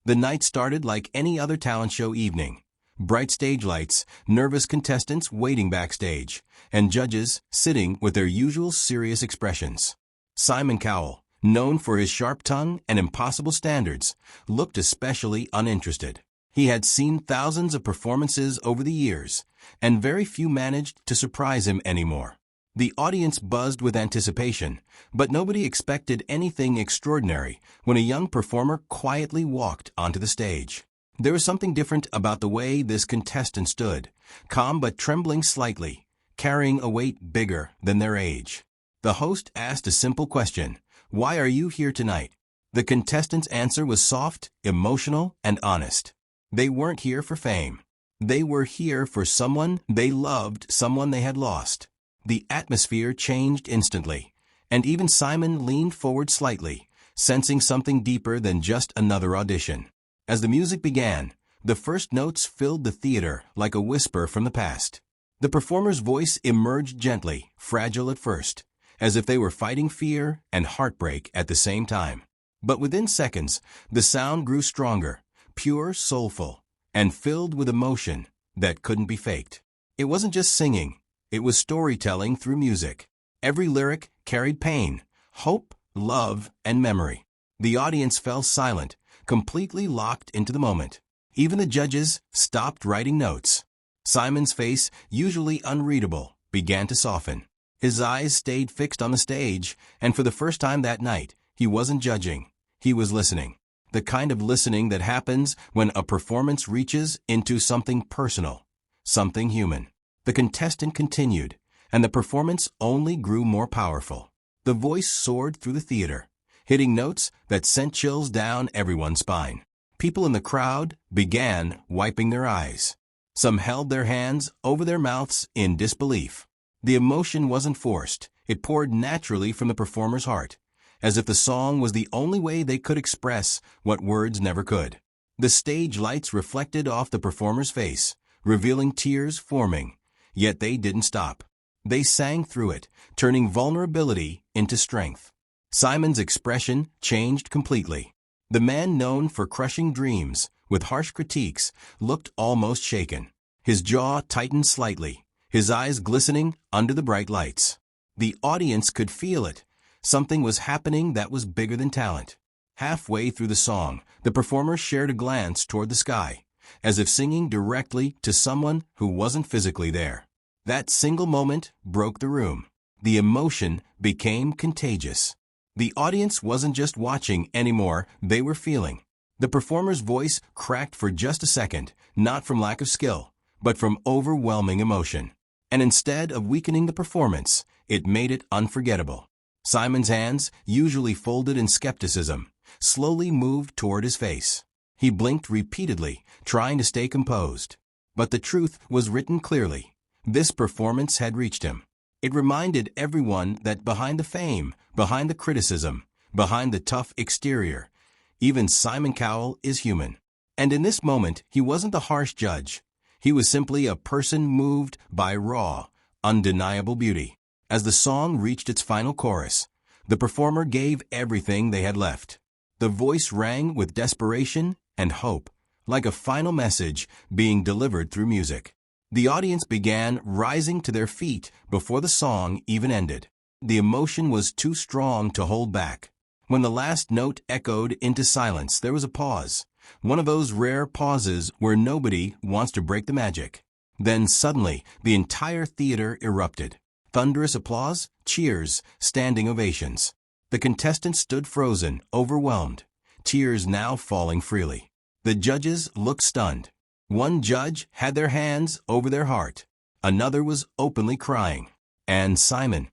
The night started like any other talent show evening. Bright stage lights, nervous contestants waiting backstage, and judges sitting with their usual serious expressions. Simon Cowell, known for his sharp tongue and impossible standards, looked especially uninterested. He had seen thousands of performances over the years, and very few managed to surprise him anymore. The audience buzzed with anticipation, but nobody expected anything extraordinary when a young performer quietly walked onto the stage. There was something different about the way this contestant stood, calm but trembling slightly, carrying a weight bigger than their age. The host asked a simple question: "Why are you here tonight?" The contestant's answer was soft, emotional, and honest. They weren't here for fame. They were here for someone they loved, someone they had lost. The atmosphere changed instantly, and even Simon leaned forward slightly, sensing something deeper than just another audition. As the music began, the first notes filled the theater like a whisper from the past. The performer's voice emerged gently, fragile at first, as if they were fighting fear and heartbreak at the same time. But within seconds, the sound grew stronger, pure, soulful, and filled with emotion that couldn't be faked. It wasn't just singing. It was storytelling through music. Every lyric carried pain, hope, love, and memory. The audience fell silent, completely locked into the moment. Even the judges stopped writing notes. Simon's face, usually unreadable, began to soften. His eyes stayed fixed on the stage, and for the first time that night, he wasn't judging. He was listening. The kind of listening that happens when a performance reaches into something personal, something human. The contestant continued, and the performance only grew more powerful. The voice soared through the theater, hitting notes that sent chills down everyone's spine. People in the crowd began wiping their eyes. Some held their hands over their mouths in disbelief. The emotion wasn't forced. It poured naturally from the performer's heart, as if the song was the only way they could express what words never could. The stage lights reflected off the performer's face, revealing tears forming. Yet they didn't stop. They sang through it, turning vulnerability into strength. Simon's expression changed completely. The man known for crushing dreams with harsh critiques looked almost shaken. His jaw tightened slightly, his eyes glistening under the bright lights. The audience could feel it. Something was happening that was bigger than talent. Halfway through the song, the performer shared a glance toward the sky, as if singing directly to someone who wasn't physically there. That single moment broke the room. The emotion became contagious. The audience wasn't just watching anymore, they were feeling. The performer's voice cracked for just a second, not from lack of skill, but from overwhelming emotion. And instead of weakening the performance, it made it unforgettable. Simon's hands, usually folded in skepticism, slowly moved toward his face. He blinked repeatedly, trying to stay composed. But the truth was written clearly. This performance had reached him. It reminded everyone that behind the fame, behind the criticism, behind the tough exterior, even Simon Cowell is human. And in this moment, he wasn't the harsh judge. He was simply a person moved by raw, undeniable beauty. As the song reached its final chorus, the performer gave everything they had left. The voice rang with desperation and hope, like a final message being delivered through music. The audience began rising to their feet before the song even ended. The emotion was too strong to hold back. When the last note echoed into silence, there was a pause. One of those rare pauses where nobody wants to break the magic. Then suddenly, the entire theater erupted. Thunderous applause, cheers, standing ovations. The contestants stood frozen, overwhelmed, tears now falling freely. The judges looked stunned. One judge had their hands over their heart. Another was openly crying. And Simon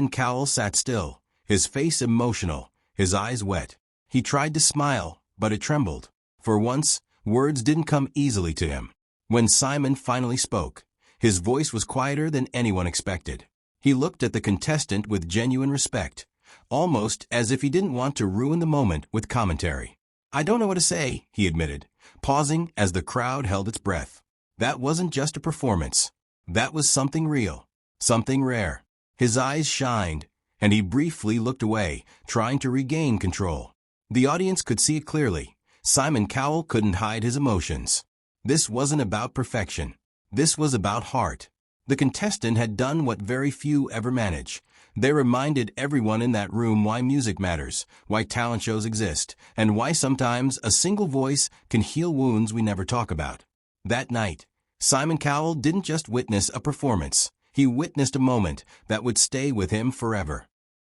Cowell sat still, his face emotional, his eyes wet. He tried to smile, but it trembled. For once, words didn't come easily to him. When Simon finally spoke, his voice was quieter than anyone expected. He looked at the contestant with genuine respect, almost as if he didn't want to ruin the moment with commentary. "I don't know what to say," he admitted, pausing as the crowd held its breath. That wasn't just a performance. That was something real, something rare. His eyes shined, and he briefly looked away, trying to regain control. The audience could see it clearly. Simon Cowell couldn't hide his emotions. This wasn't about perfection. This was about heart. The contestant had done what very few ever manage. They reminded everyone in that room why music matters, why talent shows exist, and why sometimes a single voice can heal wounds we never talk about. That night, Simon Cowell didn't just witness a performance. He witnessed a moment that would stay with him forever.